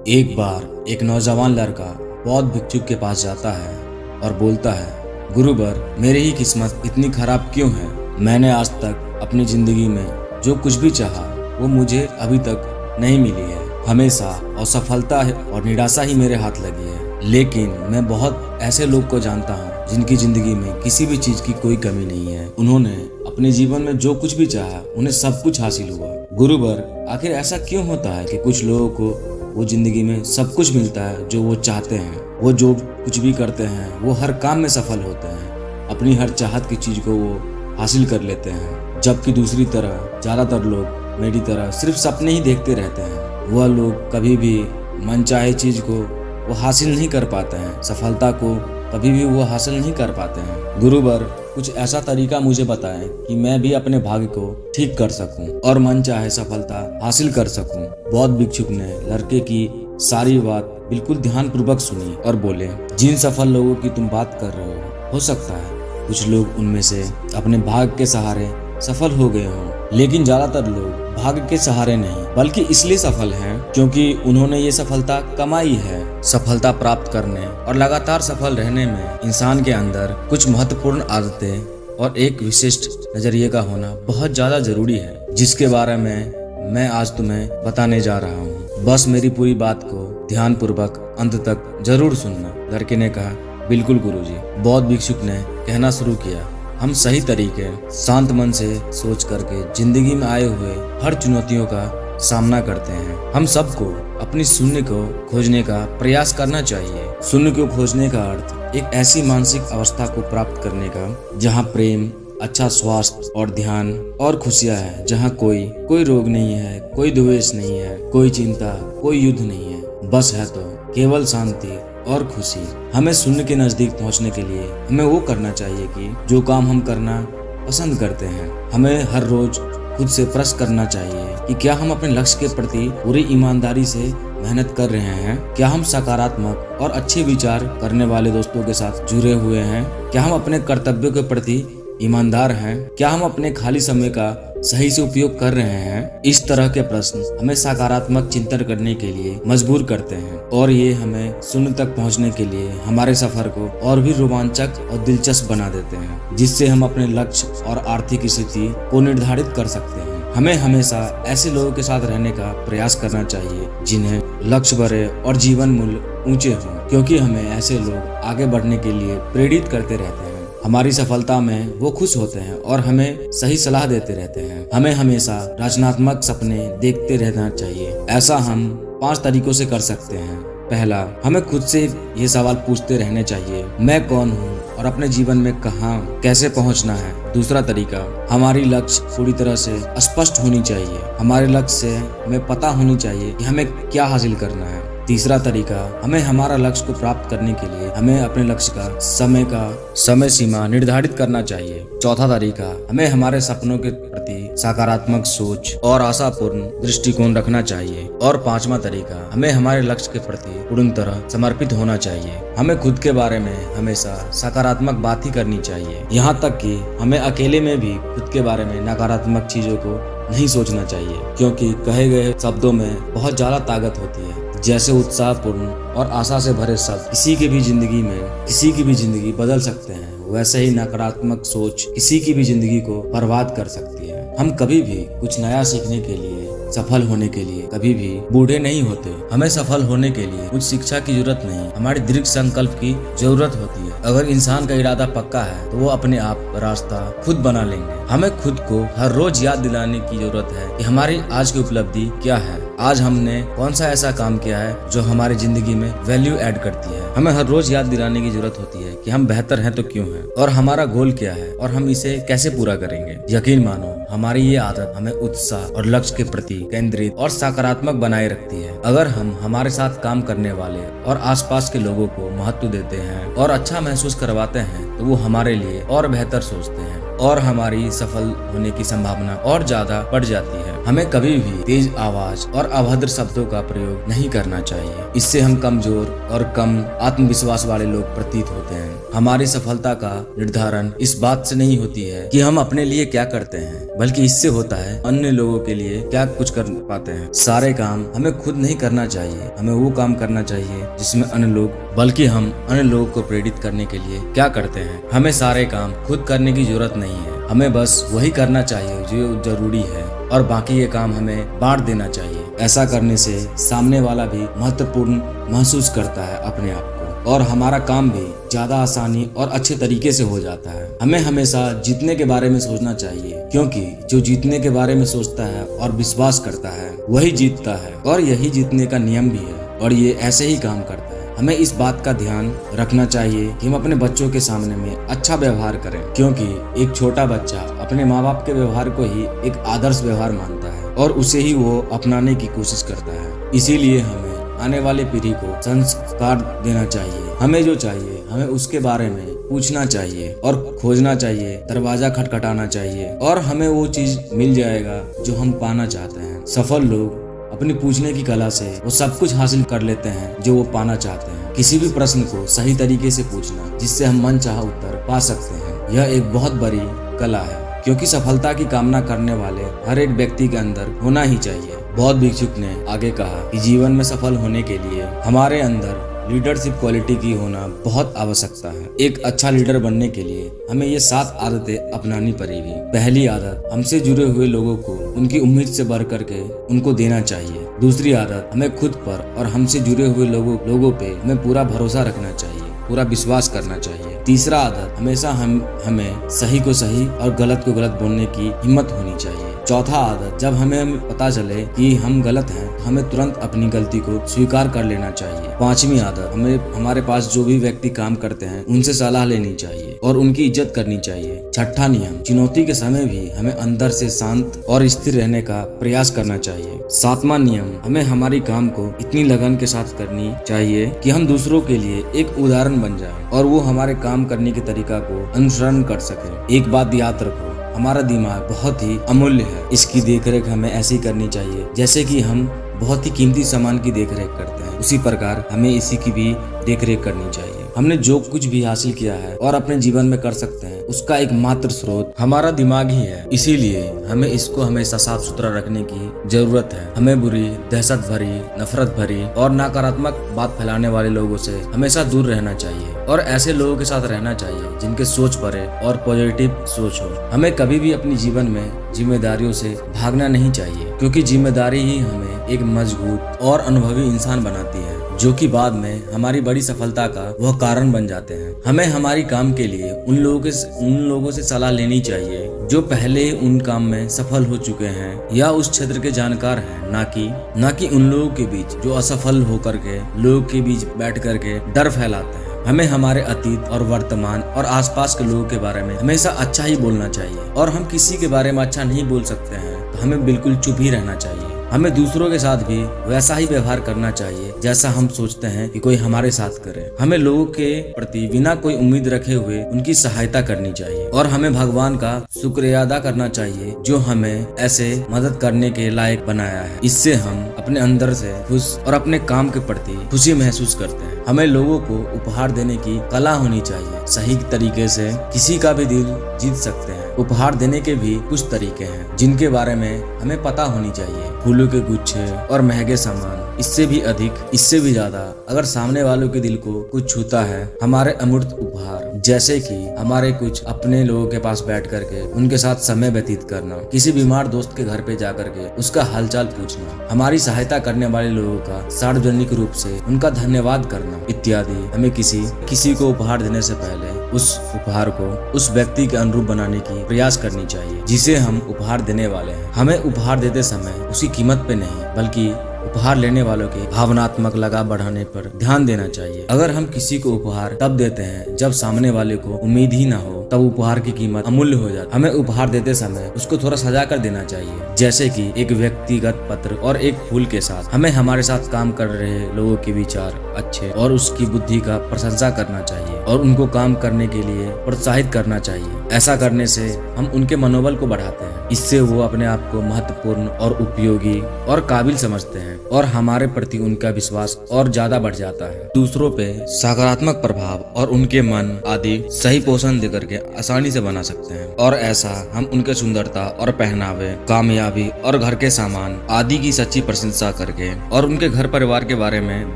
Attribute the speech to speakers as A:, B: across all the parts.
A: एक बार एक नौजवान लड़का बौद्ध भिक्षुक के पास जाता है और बोलता है, गुरुवर, मेरी ही किस्मत इतनी खराब क्यों है। मैंने आज तक अपनी जिंदगी में जो कुछ भी चाहा वो मुझे अभी तक नहीं मिली है। हमेशा असफलता है और निराशा ही मेरे हाथ लगी है। लेकिन मैं बहुत ऐसे लोग को जानता हूँ जिनकी जिंदगी में किसी भी चीज की कोई कमी नहीं है। उन्होंने अपने जीवन में जो कुछ भी चाहा उन्हें सब कुछ हासिल हुआ। गुरुवर, आखिर ऐसा क्यों होता है कि कुछ लोगों को वो जिंदगी में सब कुछ मिलता है जो वो चाहते हैं, वो जो कुछ भी करते हैं वो हर काम में सफल होते हैं, अपनी हर चाहत की चीज को वो हासिल कर लेते हैं, जबकि दूसरी तरह ज्यादातर लोग मेरी तरह सिर्फ सपने ही देखते रहते हैं। वह लोग कभी भी मनचाहे चीज को वो हासिल नहीं कर पाते हैं, सफलता को कभी भी वो हासिल नहीं कर पाते हैं। गुरुवर, कुछ ऐसा तरीका मुझे बताएं कि मैं भी अपने भाग्य को ठीक कर सकूं और मनचाहे सफलता हासिल कर सकूं। बौद्ध भिक्षुक ने लड़के की सारी बात बिल्कुल ध्यानपूर्वक सुनी और बोले, जिन सफल लोगों की तुम बात कर रहे हो सकता है कुछ लोग उनमें से अपने भाग्य के सहारे सफल हो गए हों, लेकिन ज्यादातर लोग भाग्य के सहारे नहीं बल्कि इसलिए सफल हैं क्योंकि उन्होंने ये सफलता कमाई है। सफलता प्राप्त करने और लगातार सफल रहने में इंसान के अंदर कुछ महत्वपूर्ण आदतें और एक विशिष्ट नजरिए का होना बहुत ज्यादा जरूरी है, जिसके बारे में मैं आज तुम्हें बताने जा रहा हूँ। बस मेरी पूरी बात को ध्यानपूर्वक अंत तक जरूर सुनना। लड़के ने कहा, बिल्कुल गुरुजी। बौद्ध भिक्षुक ने कहना शुरू किया, हम सही तरीके शांत मन से सोच करके जिंदगी में आए हुए हर चुनौतियों का सामना करते हैं। हम सबको अपनी शून्य को खोजने का प्रयास करना चाहिए। शून्य को खोजने का अर्थ एक ऐसी मानसिक अवस्था को प्राप्त करने का जहाँ प्रेम, अच्छा स्वास्थ्य और ध्यान और खुशियाँ है, जहाँ कोई रोग नहीं है, कोई द्वेष नहीं है, कोई चिंता, कोई युद्ध नहीं है, बस है तो केवल शांति और खुशी। हमें शून्य के नजदीक पहुंचने के लिए हमें वो करना चाहिए कि जो काम हम करना पसंद करते हैं। हमें हर रोज खुद से प्रश्न करना चाहिए कि क्या हम अपने लक्ष्य के प्रति पूरी ईमानदारी से मेहनत कर रहे हैं, क्या हम सकारात्मक और अच्छे विचार करने वाले दोस्तों के साथ जुड़े हुए हैं, क्या हम अपने कर्तव्यों के प्रति ईमानदार हैं, क्या हम अपने खाली समय का सही से उपयोग कर रहे हैं। इस तरह के प्रश्न हमें सकारात्मक चिंतन करने के लिए मजबूर करते हैं और ये हमें शून्य तक पहुंचने के लिए हमारे सफर को और भी रोमांचक और दिलचस्प बना देते हैं, जिससे हम अपने लक्ष्य और आर्थिक स्थिति को निर्धारित कर सकते हैं। हमें हमेशा ऐसे लोगों के साथ रहने का प्रयास करना चाहिए जिन्हें लक्ष्य बड़े और जीवन मूल्य ऊंचे हों, क्योंकि हमें ऐसे लोग आगे बढ़ने के लिए प्रेरित करते रहते हैं। हमारी सफलता में वो खुश होते हैं और हमें सही सलाह देते रहते हैं। हमें हमेशा रचनात्मक सपने देखते रहना चाहिए। ऐसा हम 5 तरीकों से कर सकते हैं। पहला, हमें खुद से ये सवाल पूछते रहने चाहिए, मैं कौन हूँ और अपने जीवन में कहाँ कैसे पहुँचना है। दूसरा तरीका, हमारी लक्ष्य पूरी तरह से स्पष्ट होनी चाहिए। हमारे लक्ष्य से हमें पता होनी चाहिए कि हमें क्या हासिल करना है। तीसरा तरीका, हमें हमारा लक्ष्य को प्राप्त करने के लिए हमें अपने लक्ष्य का समय सीमा निर्धारित करना चाहिए। चौथा तरीका, हमें हमारे सपनों के प्रति सकारात्मक सोच और आशापूर्ण दृष्टिकोण रखना चाहिए। और पांचवा तरीका, हमें हमारे लक्ष्य के प्रति पूर्ण तरह समर्पित होना चाहिए। हमें खुद के बारे में हमेशा सकारात्मक बात ही करनी चाहिए, यहाँ तक कि हमें अकेले में भी खुद के बारे में नकारात्मक चीजों को नहीं सोचना चाहिए, क्योंकि कहे गए शब्दों में बहुत ज्यादा ताकत होती है। जैसे उत्साहपूर्ण और आशा से भरे शब्द किसी की भी जिंदगी बदल सकते हैं, वैसे ही नकारात्मक सोच किसी की भी जिंदगी को बर्बाद कर सकती है। हम कभी भी कुछ नया सीखने के लिए, सफल होने के लिए कभी भी बूढ़े नहीं होते। हमें सफल होने के लिए कुछ शिक्षा की जरूरत नहीं, हमारी दृढ़ संकल्प की जरूरत होती है। अगर इंसान का इरादा पक्का है तो वो अपने आप रास्ता खुद बना लेंगे। हमें खुद को हर रोज याद दिलाने की जरूरत है कि हमारी आज की उपलब्धि क्या है, आज हमने कौन सा ऐसा काम किया है जो हमारी जिंदगी में वैल्यू ऐड करती है। हमें हर रोज याद दिलाने की जरूरत होती है कि हम बेहतर हैं तो क्यों हैं और हमारा गोल क्या है और हम इसे कैसे पूरा करेंगे। यकीन मानो, हमारी ये आदत हमें उत्साह और लक्ष्य के प्रति केंद्रित और सकारात्मक बनाए रखती है। अगर हम हमारे साथ काम करने वाले और आसपास के लोगों को महत्व देते हैं और अच्छा महसूस करवाते हैं तो वो हमारे लिए और बेहतर सोचते हैं और हमारी सफल होने की संभावना और ज्यादा बढ़ जाती है। हमें कभी भी तेज आवाज और अभद्र शब्दों का प्रयोग नहीं करना चाहिए। इससे हम कमजोर और कम आत्मविश्वास वाले लोग प्रतीत होते हैं। हमारी सफलता का निर्धारण इस बात से नहीं होती है कि हम अपने लिए क्या करते हैं, बल्कि इससे होता है अन्य लोगों के लिए क्या कुछ कर पाते हैं। सारे काम हमें खुद नहीं करना चाहिए, हमें वो काम करना चाहिए जिसमें अन्य लोग, बल्कि हम अन्य लोगों को प्रेरित करने के लिए क्या करते हैं। हमें सारे काम खुद करने की जरूरत नहीं है, हमें बस वही करना चाहिए जो जरूरी है और बाकी ये काम हमें बांट देना चाहिए। ऐसा करने से सामने वाला भी महत्वपूर्ण महसूस करता है अपने आप को और हमारा काम भी ज्यादा आसानी और अच्छे तरीके से हो जाता है। हमें हमेशा जीतने के बारे में सोचना चाहिए, क्योंकि जो जीतने के बारे में सोचता है और विश्वास करता है वही जीतता है और यही जीतने का नियम भी है और ये ऐसे ही काम करता है। हमें इस बात का ध्यान रखना चाहिए कि हम अपने बच्चों के सामने में अच्छा व्यवहार करें, क्योंकि एक छोटा बच्चा अपने माँ बाप के व्यवहार को ही एक आदर्श व्यवहार मानता है और उसे ही वो अपनाने की कोशिश करता है। इसीलिए हमें आने वाली पीढ़ी को संस्कार देना चाहिए। हमें जो चाहिए हमें उसके बारे में पूछना चाहिए और खोजना चाहिए, दरवाजा खटखटाना चाहिए और हमें वो चीज मिल जाएगा जो हम पाना चाहते हैं। सफल लोग अपनी पूछने की कला से वो सब कुछ हासिल कर लेते हैं जो वो पाना चाहते हैं। किसी भी प्रश्न को सही तरीके से पूछना, जिससे हम मनचाहा उत्तर पा सकते हैं, यह एक बहुत बड़ी कला है, क्योंकि सफलता की कामना करने वाले हर एक व्यक्ति के अंदर होना ही चाहिए। बौद्ध भिक्षुक ने आगे कहा कि जीवन में सफल होने के लिए हमारे अंदर लीडरशिप क्वालिटी की होना बहुत आवश्यकता है। एक अच्छा लीडर बनने के लिए हमें ये 7 आदतें अपनानी पड़ेगी। पहली आदत, हमसे जुड़े हुए लोगों को उनकी उम्मीद से बढ़ करके उनको देना चाहिए। दूसरी आदत, हमें खुद पर और हमसे जुड़े हुए लोगों पे हमें पूरा भरोसा रखना चाहिए, पूरा विश्वास करना चाहिए। तीसरा आदत, हमेशा हमें सही को सही और गलत को गलत बोलने की हिम्मत होनी चाहिए। चौथा आदत, जब हमें पता चले कि हम गलत हैं तो हमें तुरंत अपनी गलती को स्वीकार कर लेना चाहिए। पांचवी आदत, हमें हमारे पास जो भी व्यक्ति काम करते हैं उनसे सलाह लेनी चाहिए और उनकी इज्जत करनी चाहिए। छठा नियम, चुनौती के समय भी हमें अंदर से शांत और स्थिर रहने का प्रयास करना चाहिए। सातवां नियम, हमें हमारी काम को इतनी लगन के साथ करनी चाहिए कि हम दूसरों के लिए एक उदाहरण बन जाए और वो हमारे काम करने के तरीका को अनुसरण कर सके। एक बात याद रखो, हमारा दिमाग बहुत ही अमूल्य है। इसकी देखरेख हमें ऐसी करनी चाहिए जैसे कि हम बहुत ही कीमती सामान की देखरेख करते हैं, उसी प्रकार हमें इसी की भी देखरेख करनी चाहिए। हमने जो कुछ भी हासिल किया है और अपने जीवन में कर सकते हैं, उसका एकमात्र स्रोत हमारा दिमाग ही है। इसीलिए हमें इसको हमेशा साफ सुथरा रखने की जरूरत है। हमें बुरी, दहशत भरी, नफरत भरी और नकारात्मक बात फैलाने वाले लोगों से हमेशा दूर रहना चाहिए और ऐसे लोगों के साथ रहना चाहिए जिनके सोच बड़े और पॉजिटिव सोच हो। हमें कभी भी अपने जीवन में जिम्मेदारियों से भागना नहीं चाहिए, क्योंकि जिम्मेदारी ही हमें एक मजबूत और अनुभवी इंसान बनाती है, जो कि बाद में हमारी बड़ी सफलता का वह कारण बन जाते हैं। हमें हमारी काम के लिए उन लोगों से सलाह लेनी चाहिए जो पहले उन काम में सफल हो चुके हैं या उस क्षेत्र के जानकार हैं, ना कि उन लोगों के बीच जो असफल होकर के लोगों के बीच बैठ करके डर फैलाते हैं। हमें हमारे अतीत और वर्तमान और आसपास के लोगों के बारे में हमेशा अच्छा ही बोलना चाहिए और हम किसी के बारे में अच्छा नहीं बोल सकते हैं तो हमें बिल्कुल चुप ही रहना चाहिए। हमें दूसरों के साथ भी वैसा ही व्यवहार करना चाहिए जैसा हम सोचते हैं कि कोई हमारे साथ करे। हमें लोगों के प्रति बिना कोई उम्मीद रखे हुए उनकी सहायता करनी चाहिए और हमें भगवान का शुक्रिया अदा करना चाहिए जो हमें ऐसे मदद करने के लायक बनाया है। इससे हम अपने अंदर से खुश और अपने काम के प्रति खुशी महसूस करते हैं। हमें लोगों को उपहार देने की कला होनी चाहिए। सही तरीके से किसी का भी दिल जीत सकते हैं। उपहार देने के भी कुछ तरीके हैं जिनके बारे में हमें पता होनी चाहिए। फूलों के गुच्छे और महंगे सामान, इससे भी अधिक, इससे भी ज्यादा अगर सामने वालों के दिल को कुछ छूता है, हमारे अमूर्त उपहार, जैसे कि हमारे कुछ अपने लोगों के पास बैठ करके उनके साथ समय व्यतीत करना, किसी बीमार दोस्त के घर पे जा करके उसका हालचाल पूछना, हमारी सहायता करने वाले लोगों का सार्वजनिक रूप से उनका धन्यवाद करना इत्यादि। हमें किसी को उपहार देने से पहले उस उपहार को उस व्यक्ति के अनुरूप बनाने की प्रयास करनी चाहिए जिसे हम उपहार देने वाले हैं। हमें उपहार देते समय उसकी कीमत पे नहीं बल्कि उपहार लेने वालों की भावनात्मक लगाव बढ़ाने पर ध्यान देना चाहिए। अगर हम किसी को उपहार तब देते हैं जब सामने वाले को उम्मीद ही ना हो, तब उपहार की कीमत अमूल्य हो जाती है। हमें उपहार देते समय उसको थोड़ा सजा कर देना चाहिए, जैसे कि एक व्यक्तिगत पत्र और एक फूल के साथ। हमें हमारे साथ काम कर रहे लोगों के विचार अच्छे और उसकी बुद्धि का प्रशंसा करना चाहिए और उनको काम करने के लिए प्रोत्साहित करना चाहिए। ऐसा करने से हम उनके मनोबल को बढ़ाते हैं। इससे वो अपने आप को महत्वपूर्ण और उपयोगी और काबिल समझते हैं और हमारे प्रति उनका विश्वास और ज्यादा बढ़ जाता है। दूसरों पे सकारात्मक प्रभाव और उनके मन आदि सही पोषण देकर के आसानी से बना सकते हैं और ऐसा हम उनके सुंदरता और पहनावे, कामयाबी और घर के सामान आदि की सच्ची प्रशंसा करके और उनके घर परिवार के बारे में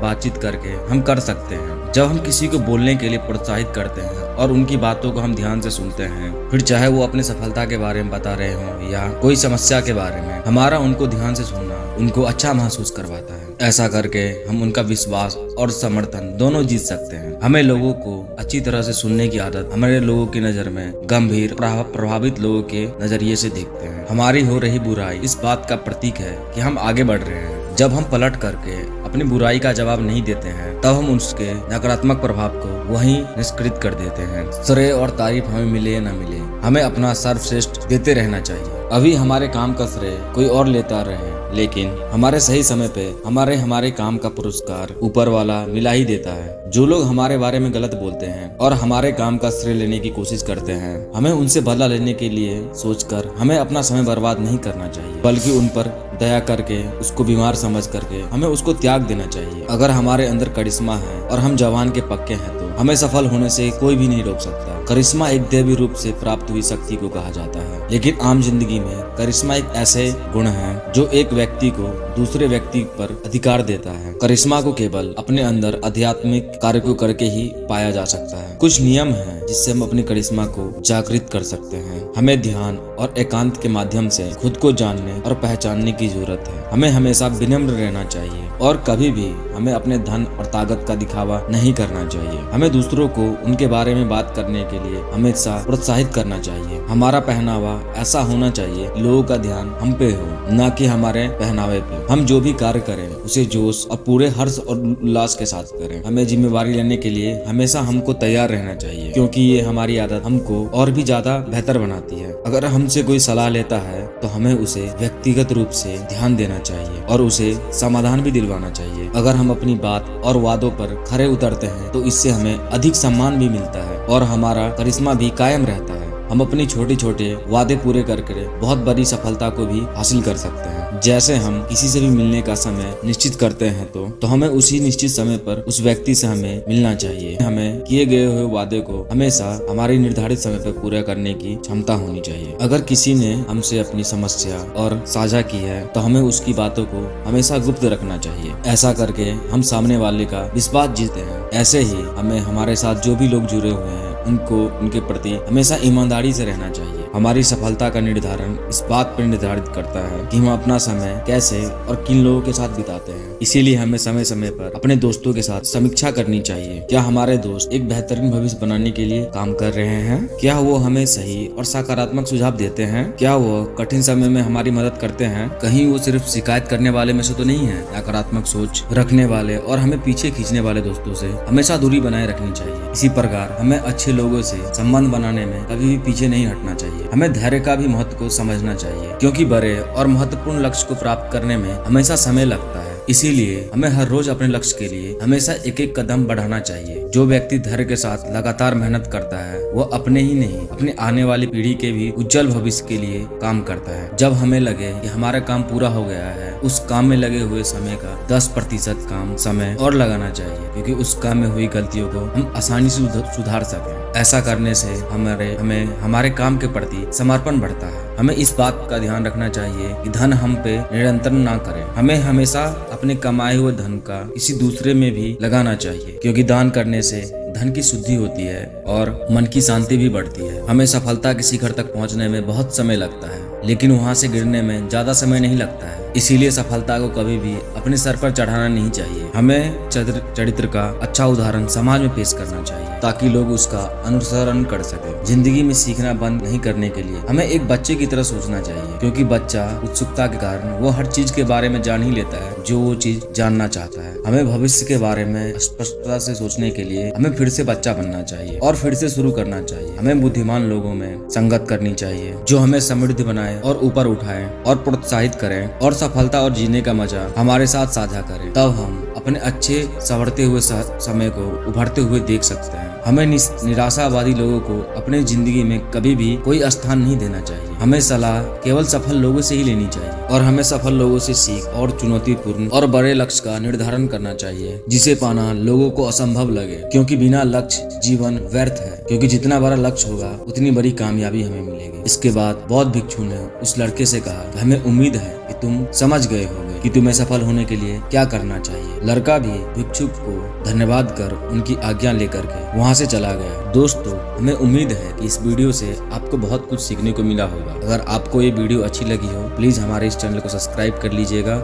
A: बातचीत करके हम कर सकते हैं। जब हम किसी को बोलने के लिए प्रोत्साहित करते हैं और उनकी बातों को हम ध्यान से सुनते हैं, फिर चाहे वो अपनी सफलता के बारे में बता रहे हों या कोई समस्या के बारे में, हमारा उनको ध्यान से सुनना उनको अच्छा महसूस करवाता है। ऐसा करके हम उनका विश्वास और समर्थन दोनों जीत सकते हैं। हमें लोगों को अच्छी तरह से सुनने की आदत हमारे लोगों की नजर में गंभीर प्रभावित लोगों के नजरिए से देखते हैं। हमारी हो रही बुराई इस बात का प्रतीक है कि हम आगे बढ़ रहे हैं। जब हम पलट करके अपनी बुराई का जवाब नहीं देते हैं, तब हम उसके नकारात्मक प्रभाव को वहीं निष्क्रिय कर देते हैं। श्रेय और तारीफ हमें मिले या न मिले, हमें अपना सर्वश्रेष्ठ देते रहना चाहिए। अभी हमारे काम का श्रेय कोई और लेता रहे, लेकिन हमारे सही समय पे हमारे काम का पुरस्कार ऊपर वाला मिला ही देता है। जो लोग हमारे बारे में गलत बोलते हैं और हमारे काम का श्रेय लेने की कोशिश करते हैं, हमें उनसे बदला लेने के लिए सोचकर हमें अपना समय बर्बाद नहीं करना चाहिए, बल्कि उन पर दया करके उसको बीमार समझ करके हमें उसको त्याग देना चाहिए। अगर हमारे अंदर करिश्मा है और हम जवान के पक्के हैं, तो हमें सफल होने से कोई भी नहीं रोक सकता। करिश्मा एक दैवी रूप से प्राप्त हुई शक्ति को कहा जाता है, लेकिन आम जिंदगी में करिश्मा एक ऐसे गुण है जो एक व्यक्ति को दूसरे व्यक्ति पर अधिकार देता है। करिश्मा को केवल अपने अंदर आध्यात्मिक कार्य को करके ही पाया जा सकता है। कुछ नियम हैं जिससे हम अपनी करिश्मा को जागृत कर सकते हैं। हमें ध्यान और एकांत के माध्यम से खुद को जानने और पहचानने की जरूरत है। हमें हमेशा विनम्र रहना चाहिए और कभी भी हमें अपने धन और ताकत का दिखावा नहीं करना चाहिए। हमें दूसरों को उनके बारे में बात करने के लिए हमेशा प्रोत्साहित करना चाहिए। हमारा पहनावा ऐसा होना चाहिए लोगों का ध्यान हम पे हो, न कि हमारे पहनावे पे। हम जो भी कार्य करें उसे जोश और पूरे हर्ष और उल्लास के साथ करें। हमें जिम्मेवारी लेने के लिए हमेशा हमको तैयार रहना चाहिए, क्योंकि ये हमारी आदत हमको और भी ज्यादा बेहतर बनाती है। अगर हमसे कोई सलाह लेता है तो हमें उसे व्यक्तिगत रूप से ध्यान देना चाहिए और उसे समाधान भी दिलवाना चाहिए। अगर हम अपनी बात और वादों पर खरे उतरते हैं तो इससे हमें अधिक सम्मान भी मिलता है और हमारा करिश्मा भी कायम रहता है। हम अपनी छोटे छोटे वादे पूरे करके बहुत बड़ी सफलता को भी हासिल कर सकते हैं। जैसे हम किसी से भी मिलने का समय निश्चित करते हैं तो हमें उसी निश्चित समय पर उस व्यक्ति से हमें मिलना चाहिए। हमें किए गए हुए वादे को हमेशा हमारे निर्धारित समय पर पूरा करने की क्षमता होनी चाहिए। अगर किसी ने हमसे अपनी समस्या और साझा की है तो हमें उसकी बातों को हमेशा गुप्त रखना चाहिए। ऐसा करके हम सामने वाले का विश्वास जीतते हैं। ऐसे ही हमें हमारे साथ जो भी लोग जुड़े हुए हैं उनके प्रति हमेशा ईमानदारी से रहना चाहिए। हमारी सफलता का निर्धारण इस बात पर निर्धारित करता है कि हम अपना समय कैसे और किन लोगों के साथ बिताते हैं। इसीलिए हमें समय समय पर अपने दोस्तों के साथ समीक्षा करनी चाहिए। क्या हमारे दोस्त एक बेहतरीन भविष्य बनाने के लिए काम कर रहे हैं? क्या वो हमें सही और सकारात्मक सुझाव देते हैं? क्या वो कठिन समय में हमारी मदद करते हैं? कहीं वो सिर्फ शिकायत करने वाले में से तो नहीं है? नकारात्मक सोच रखने वाले और हमें पीछे खींचने वाले दोस्तों से हमेशा दूरी बनाए रखनी चाहिए। इसी प्रकार हमें अच्छे लोगों से संबंध बनाने में कभी भी पीछे नहीं हटना चाहिए। हमें धैर्य का भी महत्व को समझना चाहिए, क्योंकि बड़े और महत्वपूर्ण लक्ष्य को प्राप्त करने में हमेशा समय लगता है। इसीलिए हमें हर रोज अपने लक्ष्य के लिए हमेशा एक एक कदम बढ़ाना चाहिए। जो व्यक्ति धैर्य के साथ लगातार मेहनत करता है वो अपने ही नहीं अपने आने वाली पीढ़ी के भी उज्जवल भविष्य के लिए काम करता है। जब हमें लगे कि हमारा काम पूरा हो गया है, उस काम में लगे हुए समय का 10% काम समय और लगाना चाहिए, क्योंकि उस काम में हुई गलतियों को हम आसानी से सुधार सकें। ऐसा करने से हमें हमारे काम के प्रति समर्पण बढ़ता है। हमें इस बात का ध्यान रखना चाहिए कि धन हम पे निरंतर ना करें। हमें हमेशा अपने कमाए हुए धन का किसी दूसरे में भी लगाना चाहिए, क्योंकि दान करने से धन की शुद्धि होती है और मन की शांति भी बढ़ती है। हमें सफलता के शिखर तक पहुंचने में बहुत समय लगता है, लेकिन वहां से गिरने में ज्यादा समय नहीं लगता है। इसीलिए सफलता को कभी भी अपने सर पर चढ़ाना नहीं चाहिए। हमें चरित्र का अच्छा उदाहरण समाज में पेश करना चाहिए, ताकि लोग उसका अनुसरण कर सके। जिंदगी में सीखना बंद नहीं करने के लिए हमें एक बच्चे की तरह सोचना चाहिए, क्योंकि बच्चा उत्सुकता के कारण वो हर चीज के बारे में जान ही लेता है जो वो चीज जानना चाहता है। हमें भविष्य के बारे में स्पष्टता से सोचने के लिए हमें फिर से बच्चा बनना चाहिए और फिर से शुरू करना चाहिए। हमें बुद्धिमान लोगों में संगत करनी चाहिए जो हमें समृद्ध बनाए और ऊपर उठाए और प्रोत्साहित करें और सफलता और जीने का मजा हमारे साथ साझा करें। तब हम अपने अच्छे संवरते हुए समय को उभरते हुए देख सकते हैं। हमें निराशावादी लोगों को अपने जिंदगी में कभी भी कोई स्थान नहीं देना चाहिए। हमें सलाह केवल सफल लोगों से ही लेनी चाहिए और हमें सफल लोगों से सीख और चुनौतीपूर्ण और बड़े लक्ष्य का निर्धारण करना चाहिए, जिसे पाना लोगों को असंभव लगे, क्योंकि बिना लक्ष्य जीवन व्यर्थ है, क्योंकि जितना बड़ा लक्ष्य होगा उतनी बड़ी कामयाबी हमें मिलेगी। इसके बाद बौद्ध भिक्षु ने उस लड़के से कहा कि हमें उम्मीद है कि तुम समझ गए होगे कि तुम्हें सफल होने के लिए क्या करना चाहिए। लड़का भी भिक्षुक को धन्यवाद कर उनकी आज्ञा लेकर के वहाँ से चला गया। दोस्तों, हमें उम्मीद है कि इस वीडियो से आपको बहुत कुछ सीखने को मिला होगा। अगर आपको ये वीडियो अच्छी लगी हो, प्लीज हमारे इस चैनल को सब्सक्राइब कर लीजिएगा।